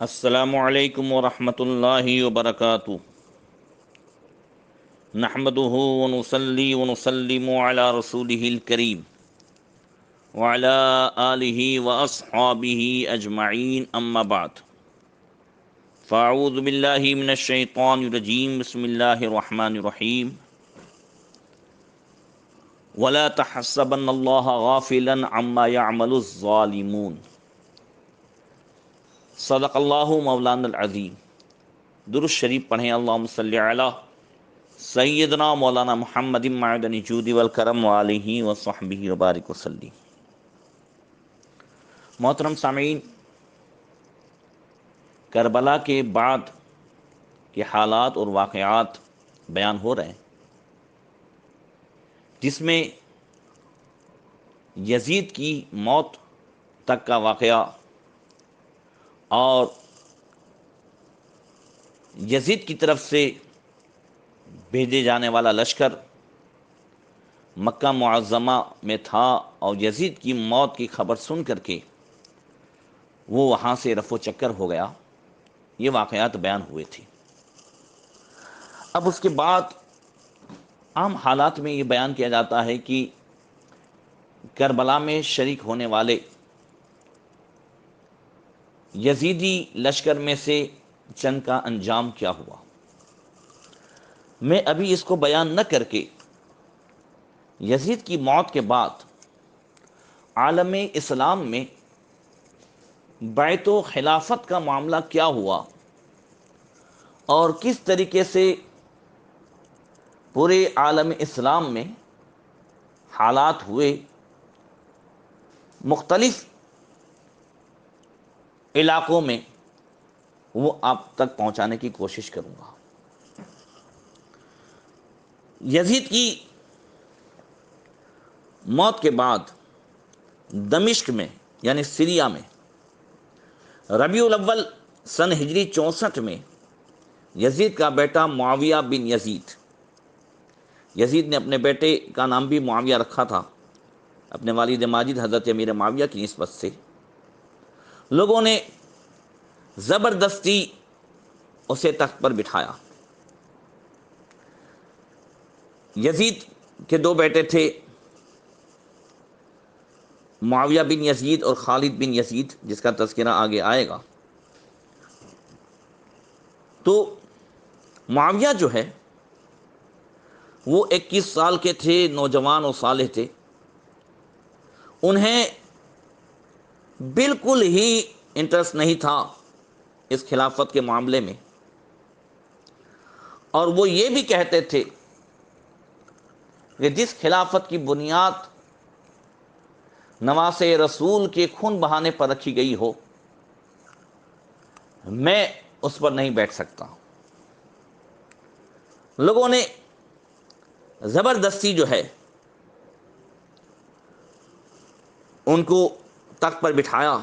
السلام علیکم ورحمۃ اللہ وبرکاتہ۔ نحمده ونصلي ونسلم على رسوله الكريم وعلى آله وأصحابه أجمعين أما بعد فأعوذ بالله من الشيطان الرجيم بسم الله الرحمن الرحيم ولا تحسبن الله غافلا عما يعمل الظالمون صدق اللہ مولانا العظیم۔ درود شریف پڑھیں، اللہم صلی علی سیدنا مولانا محمد معدن جود والکرم وآلہ وصحبہ وبارک وسلم۔ محترم سامعین، کربلا کے بعد کے حالات اور واقعات بیان ہو رہے ہیں، جس میں یزید کی موت تک کا واقعہ اور یزید کی طرف سے بھیجے جانے والا لشکر مکہ معظمہ میں تھا، اور یزید کی موت کی خبر سن کر کے وہ وہاں سے رفو چکر ہو گیا۔ یہ واقعات بیان ہوئے تھے۔ اب اس کے بعد عام حالات میں یہ بیان کیا جاتا ہے کہ کربلا میں شریک ہونے والے یزیدی لشکر میں سے چند کا انجام کیا ہوا۔ میں ابھی اس کو بیان نہ کر کے یزید کی موت کے بعد عالم اسلام میں بیعت و خلافت کا معاملہ کیا ہوا اور کس طریقے سے پورے عالم اسلام میں حالات ہوئے، مختلف علاقوں میں، وہ آپ تک پہنچانے کی کوشش کروں گا۔ یزید کی موت کے بعد دمشق میں یعنی سیریا میں ربیع الاول سن ہجری 64 میں یزید کا بیٹا معاویہ بن یزید نے اپنے بیٹے کا نام بھی معاویہ رکھا تھا، اپنے والد ماجد حضرت امیر معاویہ کی نسبت سے۔ لوگوں نے زبردستی اسے تخت پر بٹھایا۔ یزید کے دو بیٹے تھے، معاویہ بن یزید اور خالد بن یزید، جس کا تذکرہ آگے آئے گا۔ تو معاویہ جو ہے وہ 21 سال کے تھے، نوجوان اور صالح تھے۔ انہیں بالکل ہی انٹرسٹ نہیں تھا اس خلافت کے معاملے میں، اور وہ یہ بھی کہتے تھے کہ جس خلافت کی بنیاد نواسے رسول کے خون بہانے پر رکھی گئی ہو، میں اس پر نہیں بیٹھ سکتا۔ لوگوں نے زبردستی جو ہے ان کو تخت پر بٹھایا۔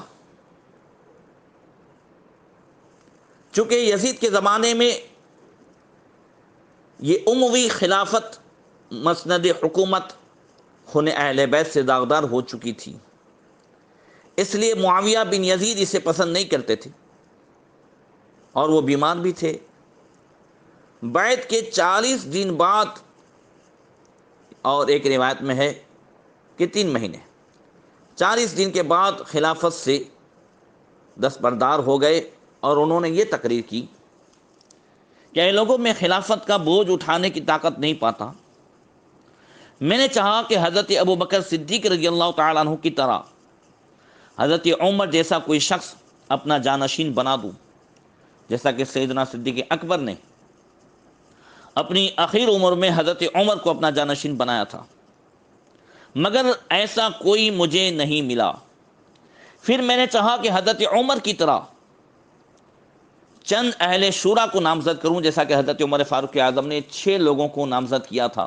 چونکہ یزید کے زمانے میں یہ اموی خلافت مسند حکومت خون اہل بیت سے داغدار ہو چکی تھی، اس لیے معاویہ بن یزید اسے پسند نہیں کرتے تھے، اور وہ بیمار بھی تھے۔ بیعت کے 40 دن بعد، اور ایک روایت میں ہے کہ 3 مہینے، 40 دن کے بعد خلافت سے دستبردار ہو گئے، اور انہوں نے یہ تقریر کی کہ اے لوگوں، میں خلافت کا بوجھ اٹھانے کی طاقت نہیں پاتا۔ میں نے چاہا کہ حضرت ابوبکر صدیق رضی اللہ تعالیٰ عنہ کی طرح حضرت عمر جیسا کوئی شخص اپنا جانشین بنا دوں، جیسا کہ سیدنا صدیق اکبر نے اپنی اخیر عمر میں حضرت عمر کو اپنا جانشین بنایا تھا، مگر ایسا کوئی مجھے نہیں ملا۔ پھر میں نے چاہا کہ حضرت عمر کی طرح چند اہل شورا کو نامزد کروں، جیسا کہ حضرت عمر فاروق اعظم نے 6 لوگوں کو نامزد کیا تھا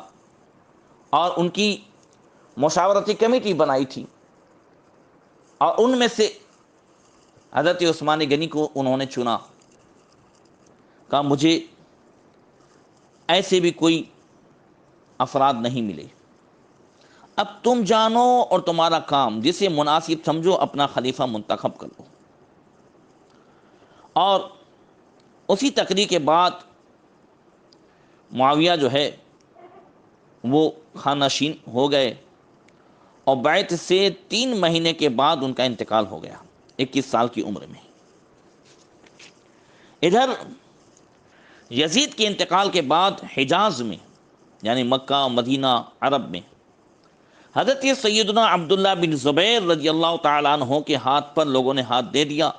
اور ان کی مشاورتی کمیٹی بنائی تھی، اور ان میں سے حضرت عثمان غنی کو انہوں نے چنا۔ کہا مجھے ایسے بھی کوئی افراد نہیں ملے، اب تم جانو اور تمہارا کام، جسے مناسب سمجھو اپنا خلیفہ منتخب کر لو۔ اور اسی تقریر کے بعد معاویہ جو ہے وہ خانہ نشین ہو گئے، اور بیعت سے 3 مہینے کے بعد ان کا انتقال ہو گیا 21 سال کی عمر میں۔ ادھر یزید کے انتقال کے بعد حجاز میں یعنی مکہ مدینہ عرب میں حضرت سیدنا عبداللہ بن زبیر رضی اللہ تعالیٰ عنہ کے ہاتھ پر لوگوں نے ہاتھ دے دیا۔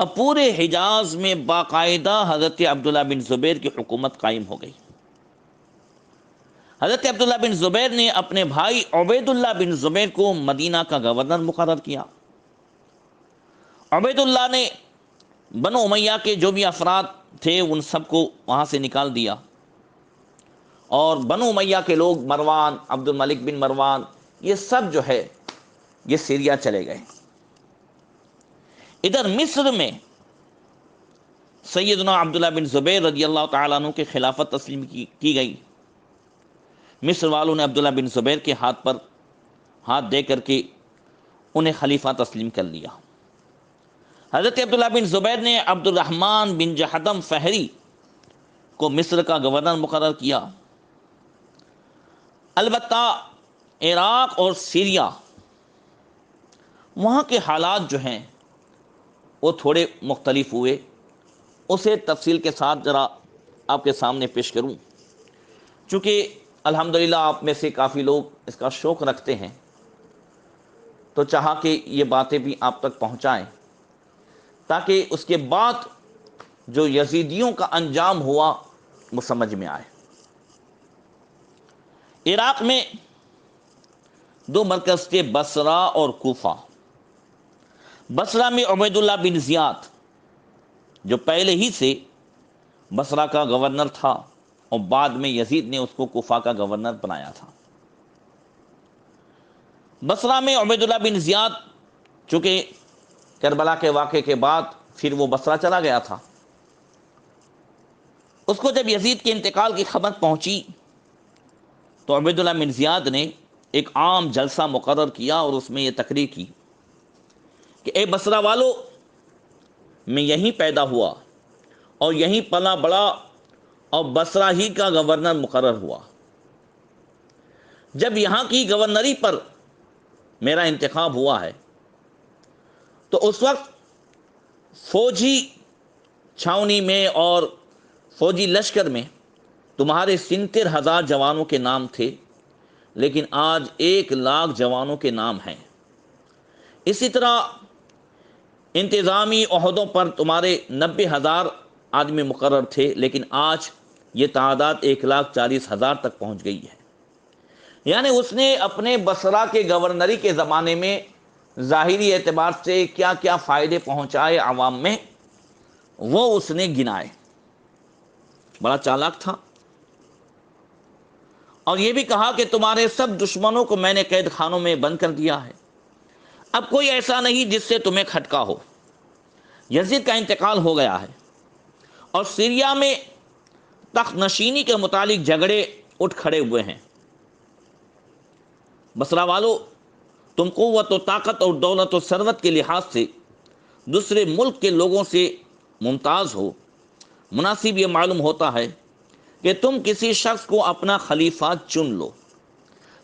اب پورے حجاز میں باقاعدہ حضرت عبداللہ بن زبیر کی حکومت قائم ہو گئی۔ حضرت عبداللہ بن زبیر نے اپنے بھائی عبید اللہ بن زبیر کو مدینہ کا گورنر مقرر کیا۔ عبید اللہ نے بنو امیہ کے جو بھی افراد تھے ان سب کو وہاں سے نکال دیا، اور بنو امیہ کے لوگ مروان، عبد الملک بن مروان، یہ سب جو ہے یہ سیریا چلے گئے۔ ادھر مصر میں سیدنا عبداللہ بن زبیر رضی اللہ تعالیٰ عنہ کے خلافت تسلیم کی گئی۔ مصر والوں نے عبداللہ بن زبیر کے ہاتھ پر ہاتھ دے کر کے انہیں خلیفہ تسلیم کر لیا۔ حضرت عبداللہ بن زبیر نے عبد الرحمن بن جہدم فہری کو مصر کا گورنر مقرر کیا۔ البتہ عراق اور سیریا وہاں کے حالات جو ہیں وہ تھوڑے مختلف ہوئے، اسے تفصیل کے ساتھ ذرا آپ کے سامنے پیش کروں، چونکہ الحمدللہ آپ میں سے کافی لوگ اس کا شوق رکھتے ہیں، تو چاہا کہ یہ باتیں بھی آپ تک پہنچائیں تاکہ اس کے بعد جو یزیدیوں کا انجام ہوا وہ سمجھ میں آئے۔ عراق میں 2 مرکز تھے، بصرہ اور کوفہ۔ بصرہ میں عبید اللہ بن زیاد جو پہلے ہی سے بصرہ کا گورنر تھا، اور بعد میں یزید نے اس کو کوفہ کا گورنر بنایا تھا۔ بصرہ میں عبید اللہ بن زیاد چونکہ کربلا کے واقعے کے بعد پھر وہ بصرہ چلا گیا تھا، اس کو جب یزید کے انتقال کی خبر پہنچی تو عبید اللہ بن زیاد نے ایک عام جلسہ مقرر کیا اور اس میں یہ تقریر کی کہ اے بصرہ والو، میں یہیں پیدا ہوا اور یہیں پلا بڑا اور بصرہ ہی کا گورنر مقرر ہوا۔ جب یہاں کی گورنری پر میرا انتخاب ہوا ہے تو اس وقت فوجی چھاونی میں اور فوجی لشکر میں تمہارے 70,000 جوانوں کے نام تھے، لیکن آج 1,00,000 جوانوں کے نام ہیں۔ اسی طرح انتظامی عہدوں پر تمہارے 90,000 آدمی مقرر تھے، لیکن آج یہ تعداد 1,40,000 تک پہنچ گئی ہے۔ یعنی اس نے اپنے بصرہ کے گورنری کے زمانے میں ظاہری اعتبار سے کیا کیا فائدے پہنچائے عوام میں، وہ اس نے گنائے۔ بڑا چالاک تھا۔ اور یہ بھی کہا کہ تمہارے سب دشمنوں کو میں نے قید خانوں میں بند کر دیا ہے، اب کوئی ایسا نہیں جس سے تمہیں کھٹکا ہو۔ یزید کا انتقال ہو گیا ہے، اور سیریا میں تخت نشینی کے متعلق جھگڑے اٹھ کھڑے ہوئے ہیں۔ بصرہ والو، تم قوت و طاقت اور دولت و ثروت کے لحاظ سے دوسرے ملک کے لوگوں سے ممتاز ہو۔ مناسب یہ معلوم ہوتا ہے کہ تم کسی شخص کو اپنا خلیفہ چن لو،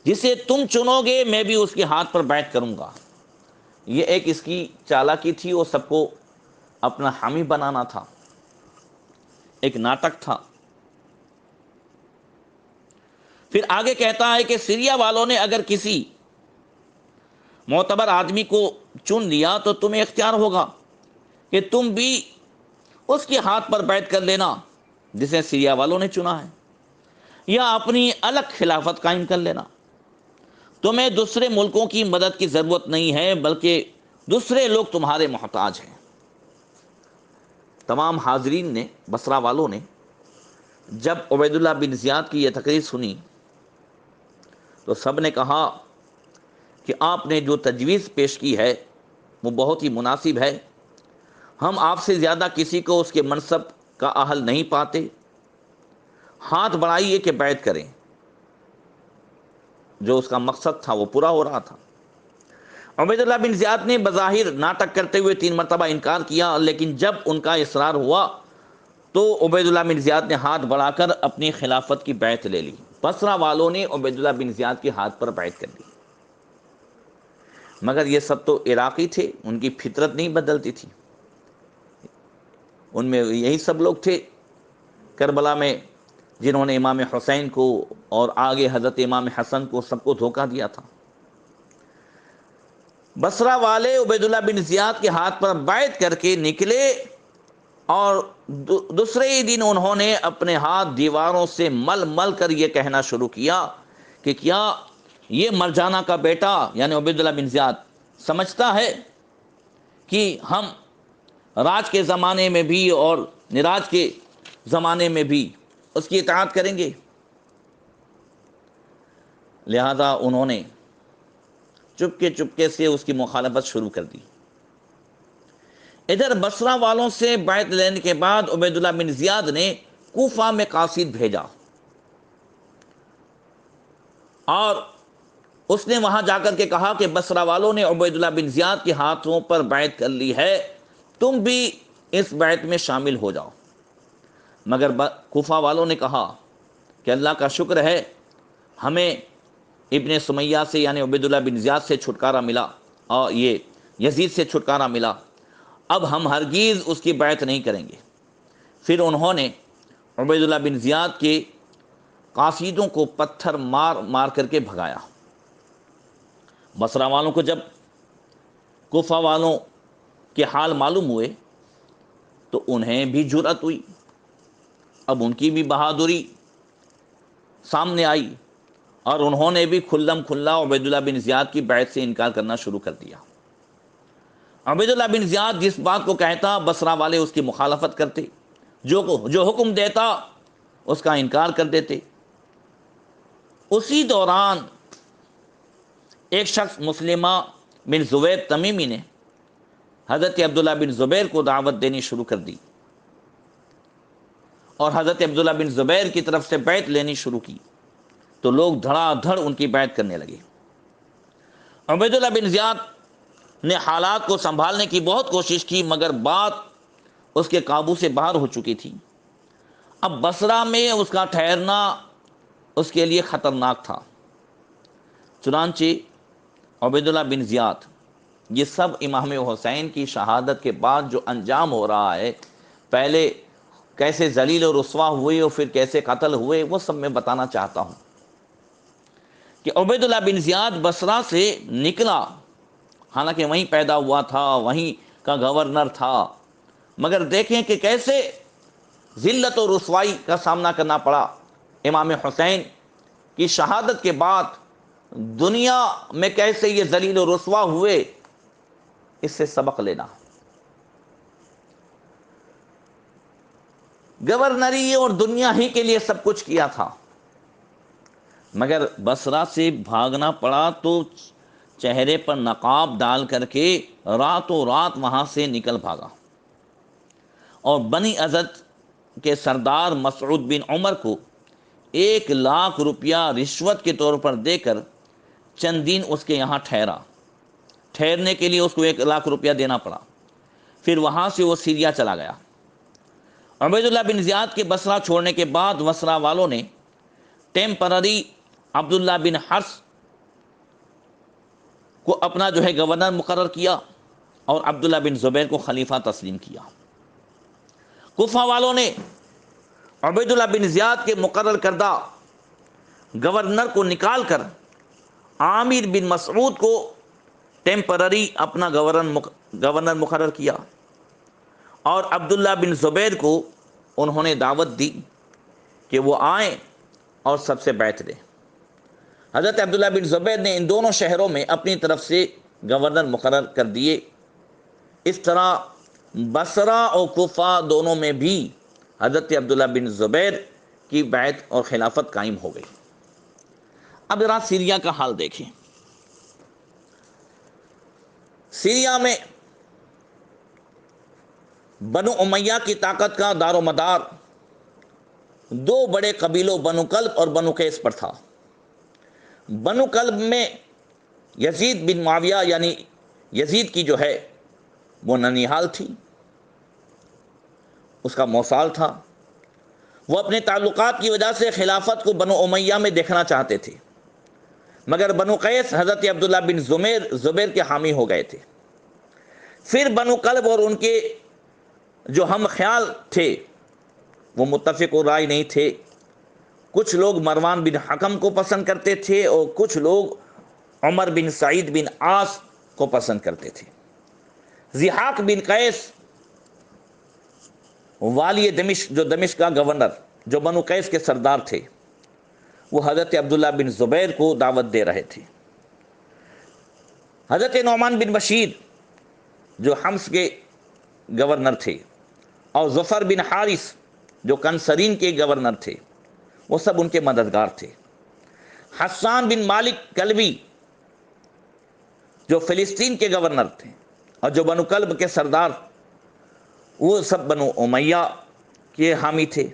جسے تم چنو گے میں بھی اس کے ہاتھ پر بیعت کروں گا۔ یہ ایک اس کی چالاکی تھی، وہ سب کو اپنا حامی بنانا تھا، ایک ناٹک تھا۔ پھر آگے کہتا ہے کہ سیریا والوں نے اگر کسی معتبر آدمی کو چن لیا تو تمہیں اختیار ہوگا کہ تم بھی اس کے ہاتھ پر بیعت کر لینا جسے سیریا والوں نے چنا ہے، یا اپنی الگ خلافت قائم کر لینا۔ تمہیں دوسرے ملکوں کی مدد کی ضرورت نہیں ہے، بلکہ دوسرے لوگ تمہارے محتاج ہیں۔ تمام حاضرین نے، بصرہ والوں نے، جب عبید اللہ بن زیاد کی یہ تقریر سنی تو سب نے کہا کہ آپ نے جو تجویز پیش کی ہے وہ بہت ہی مناسب ہے، ہم آپ سے زیادہ کسی کو اس کے منصب کا اہل نہیں پاتے، ہاتھ بڑھائیے کہ بیعت کریں۔ جو اس کا مقصد تھا وہ پورا ہو رہا تھا۔ عبید اللہ بن زیاد نے بظاہر ناٹک کرتے ہوئے 3 مرتبہ انکار کیا، لیکن جب ان کا اصرار ہوا تو عبید اللہ بن زیاد نے ہاتھ بڑھا کر اپنی خلافت کی بیعت لے لی۔ بصرہ والوں نے عبید اللہ بن زیاد کے ہاتھ پر بیعت کر لی، مگر یہ سب تو عراقی تھے، ان کی فطرت نہیں بدلتی تھی۔ ان میں یہی سب لوگ تھے کربلا میں جنہوں نے امام حسین کو اور آگے حضرت امام حسن کو سب کو دھوکہ دیا تھا۔ بصرہ والے عبید اللہ بن زیاد کے ہاتھ پر بیعت کر کے نکلے، اور دوسرے ہی دن انہوں نے اپنے ہاتھ دیواروں سے مل مل کر یہ کہنا شروع کیا کہ کیا یہ مرجانہ کا بیٹا یعنی عبید اللہ بن زیاد سمجھتا ہے کہ ہم راج کے زمانے میں بھی اور نراج کے زمانے میں بھی اس کی اطاعت کریں گے؟ لہذا انہوں نے چپکے سے اس کی مخالفت شروع کر دی۔ ادھر بصرہ والوں سے بیعت لینے کے بعد عبید اللہ بن زیاد نے کوفہ میں قاصد بھیجا، اور اس نے وہاں جا کر کے کہا کہ بصرہ والوں نے عبید اللہ بن زیاد کے ہاتھوں پر بیعت کر لی ہے، تم بھی اس بیعت میں شامل ہو جاؤ۔ مگر کوفہ والوں نے کہا کہ اللہ کا شکر ہے ہمیں ابن سمیہ سے یعنی عبید اللہ بن زیاد سے چھٹکارا ملا، اور یہ یزید سے چھٹکارا ملا، اب ہم ہرگز اس کی بیعت نہیں کریں گے۔ پھر انہوں نے عبید اللہ بن زیاد کے قاصدوں کو پتھر مار مار کر کے بھگایا۔ بصرہ والوں کو جب کوفہ والوں کے حال معلوم ہوئے تو انہیں بھی جرأت ہوئی، اب ان کی بھی بہادری سامنے آئی، اور انہوں نے بھی کھلم کھلا عبید اللہ بن زیاد کی بیعت سے انکار کرنا شروع کر دیا۔ عبید اللہ بن زیاد جس بات کو کہتا بصرہ والے اس کی مخالفت کرتے، جو حکم دیتا اس کا انکار کر دیتے۔ اسی دوران ایک شخص مسلمہ بن زبیر تمیمی نے حضرت عبداللہ بن زبیر کو دعوت دینی شروع کر دی، اور حضرت عبداللہ بن زبیر کی طرف سے بیعت لینی شروع کی، تو لوگ دھڑا دھڑ ان کی بیعت کرنے لگے۔ عبید اللہ بن زیاد نے حالات کو سنبھالنے کی بہت کوشش کی، مگر بات اس کے قابو سے باہر ہو چکی تھی۔ اب بصرہ میں اس کا ٹھہرنا اس کے لیے خطرناک تھا، چنانچہ عبید اللہ بن زیاد یہ سب امام حسین کی شہادت کے بعد جو انجام ہو رہا ہے، پہلے کیسے ذلیل و رسوا ہوئے اور پھر کیسے قتل ہوئے، وہ سب میں بتانا چاہتا ہوں کہ عبید اللہ بن زیاد بصرہ سے نکلا، حالانکہ وہیں پیدا ہوا تھا، وہیں کا گورنر تھا، مگر دیکھیں کہ کیسے ذلت و رسوائی کا سامنا کرنا پڑا۔ امام حسین کی شہادت کے بعد دنیا میں کیسے یہ ذلیل و رسوا ہوئے، اس سے سبق لینا۔ گورنری اور دنیا ہی کے لیے سب کچھ کیا تھا، مگر بصرہ سے بھاگنا پڑا تو چہرے پر نقاب ڈال کر کے راتوں رات وہاں سے نکل بھاگا، اور بنی اسد کے سردار مسعود بن عمر کو 1,00,000 روپیہ رشوت کے طور پر دے کر چند دن اس کے یہاں ٹھہرنے کے لیے اس کو 1,00,000 روپیہ دینا پڑا۔ پھر وہاں سے وہ سیریا چلا گیا۔ عبید اللہ بن زیاد کے بصرہ چھوڑنے کے بعد بصرہ والوں نے ٹیمپرری عبداللہ بن حرس کو اپنا گورنر مقرر کیا، اور عبداللہ بن زبیر کو خلیفہ تسلیم کیا۔ کوفہ والوں نے عبید اللہ بن زیاد کے مقرر کردہ گورنر کو نکال کر عامر بن مسعود کو ٹیمپرری اپنا گورنر مقرر کیا، اور عبداللہ بن زبیر کو انہوں نے دعوت دی کہ وہ آئیں اور سب سے بیعت لیں۔ حضرت عبداللہ بن زبیر نے ان دونوں شہروں میں اپنی طرف سے گورنر مقرر کر دیے۔ اس طرح بصرہ اور کوفہ دونوں میں بھی حضرت عبداللہ بن زبیر کی بیعت اور خلافت قائم ہو گئی۔ اب ذرا سیریا کا حال دیکھیں۔ سیریا میں بنو امیہ کی طاقت کا دار و مدار 2 بڑے قبیلوں بنو کلب اور بنو قیس پر تھا۔ بنو کلب میں یزید بن معاویہ یعنی یزید کی جو ہے وہ ننیحال تھی، اس کا موصال تھا۔ وہ اپنے تعلقات کی وجہ سے خلافت کو بنو امیہ میں دیکھنا چاہتے تھے، مگر بنو قیس حضرت عبداللہ بن زبیر کے حامی ہو گئے تھے۔ پھر بنو کلب اور ان کے جو ہم خیال تھے وہ متفق رائے نہیں تھے۔ کچھ لوگ مروان بن حکم کو پسند کرتے تھے اور کچھ لوگ عمر بن سعید بن عاص کو پسند کرتے تھے۔ ضحاک بن قیس والی دمشق، جو دمشق کا گورنر، جو بنو قیس کے سردار تھے، وہ حضرت عبداللہ بن زبیر کو دعوت دے رہے تھے۔ حضرت نعمان بن بشیر جو حمص کے گورنر تھے، اور ظفر بن حارث جو کنسرین کے گورنر تھے، وہ سب ان کے مددگار تھے۔ حسان بن مالک کلبی جو فلسطین کے گورنر تھے اور جو بنو کلب کے سردار، وہ سب بنو امیہ کے حامی تھے۔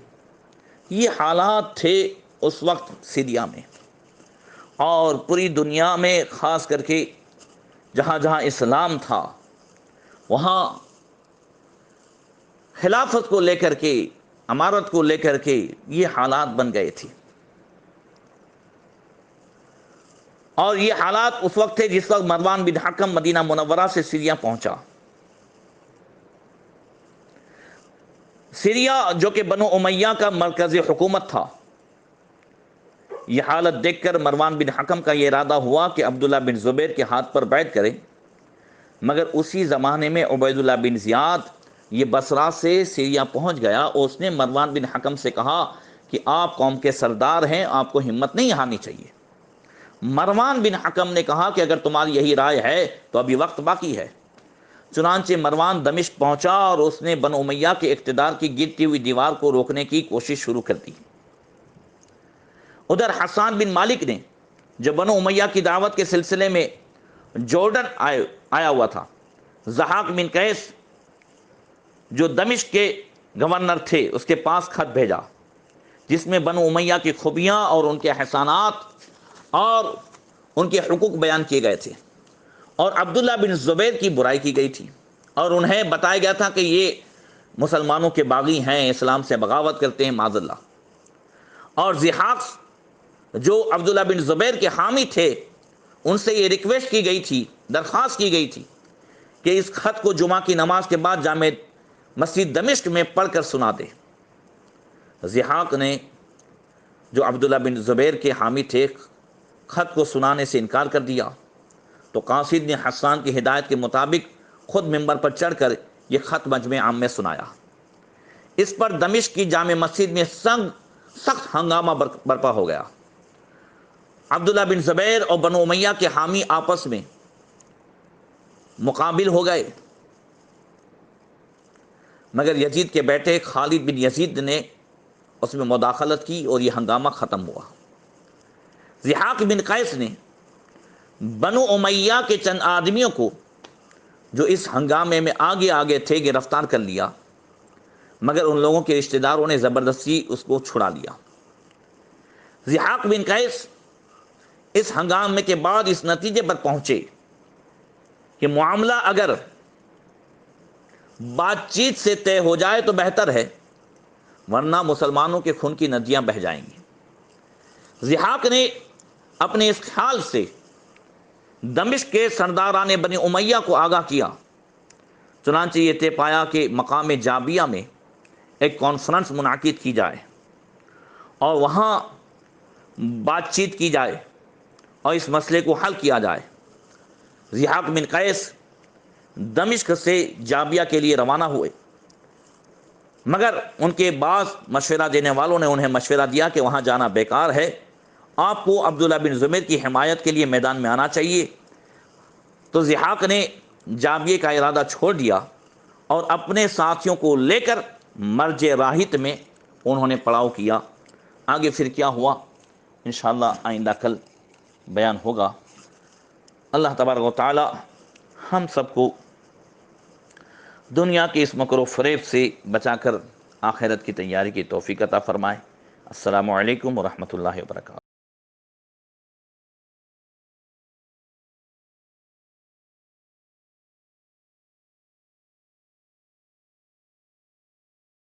یہ حالات تھے اس وقت سیریا میں، اور پوری دنیا میں، خاص کر کے جہاں جہاں اسلام تھا وہاں خلافت کو لے کر کے، امارت کو لے کر کے یہ حالات بن گئے تھے۔ اور یہ حالات اس وقت تھے جس وقت مروان بن حکم مدینہ منورہ سے سیریا پہنچا۔ سیریا جو کہ بنو امیہ کا مرکزی حکومت تھا، یہ حالت دیکھ کر مروان بن حکم کا یہ ارادہ ہوا کہ عبداللہ بن زبیر کے ہاتھ پر بیعت کریں، مگر اسی زمانے میں عبید اللہ بن زیاد یہ بصرہ سے سیریا پہنچ گیا اور اس نے مروان بن حکم سے کہا کہ آپ قوم کے سردار ہیں، آپ کو ہمت نہیں ہارنی چاہیے۔ مروان بن حکم نے کہا کہ اگر تمہاری یہی رائے ہے تو ابھی وقت باقی ہے۔ چنانچہ مروان دمشق پہنچا اور اس نے بنو امیہ کے اقتدار کی گرتی ہوئی دیوار کو روکنے کی کوشش شروع کر دی۔ ادھر حسان بن مالک نے جو بنو امیہ کی دعوت کے سلسلے میں جورڈن آیا ہوا تھا، ضحاک بن قیس جو دمشق کے گورنر تھے اس کے پاس خط بھیجا جس میں بنو امیہ کی خوبیاں اور ان کے احسانات اور ان کے حقوق بیان کیے گئے تھے، اور عبداللہ بن زبیر کی برائی کی گئی تھی، اور انہیں بتایا گیا تھا کہ یہ مسلمانوں کے باغی ہیں، اسلام سے بغاوت کرتے ہیں، معاذ اللہ۔ اور ضحاک جو عبداللہ بن زبیر کے حامی تھے، ان سے یہ ریکویسٹ کی گئی تھی، درخواست کی گئی تھی کہ اس خط کو جمعہ کی نماز کے بعد جامع مسجد دمشق میں پڑھ کر سنا دے۔ ضحاک نے جو عبداللہ بن زبیر کے حامی تھے خط کو سنانے سے انکار کر دیا، تو قاصد نے حسان کی ہدایت کے مطابق خود ممبر پر چڑھ کر یہ خط مجمع عام میں سنایا۔ اس پر دمشق کی جامع مسجد میں سخت ہنگامہ برپا ہو گیا۔ عبداللہ بن زبیر اور بنو امیہ کے حامی آپس میں مقابل ہو گئے، مگر یزید کے بیٹے خالد بن یزید نے اس میں مداخلت کی اور یہ ہنگامہ ختم ہوا۔ ضحاک بن قیس نے بنو امیہ کے چند آدمیوں کو جو اس ہنگامے میں آگے تھے گرفتار کر لیا، مگر ان لوگوں کے رشتہ داروں نے زبردستی اس کو چھڑا لیا۔ ضحاک بن قیس اس ہنگامے کے بعد اس نتیجے پر پہنچے کہ معاملہ اگر بات چیت سے طے ہو جائے تو بہتر ہے، ورنہ مسلمانوں کے خون کی ندیاں بہہ جائیں گی۔ ضحاک نے اپنے اس خیال سے دمشق کے سرداران بنی امیہ کو آگاہ کیا، چنانچہ یہ طے پایا کہ مقام جابیہ میں ایک کانفرنس منعقد کی جائے اور وہاں بات چیت کی جائے اور اس مسئلے کو حل کیا جائے۔ ضحاک بن قیس دمشق سے جابیہ کے لیے روانہ ہوئے، مگر ان کے بعض مشورہ دینے والوں نے انہیں مشورہ دیا کہ وہاں جانا بیکار ہے، آپ کو عبداللہ بن زبیر کی حمایت کے لیے میدان میں آنا چاہیے۔ تو ضحاک نے جابیہ کا ارادہ چھوڑ دیا اور اپنے ساتھیوں کو لے کر مرج راہت میں انہوں نے پڑاؤ کیا۔ آگے پھر کیا ہوا انشاءاللہ آئندہ کل بیان ہوگا۔ اللہ تبارک و تعالی ہم سب کو دنیا کے اس مکر و فریب سے بچا کر آخرت کی تیاری کی توفیق عطا فرمائے۔ السلام علیکم ورحمۃ اللہ وبرکاتہ۔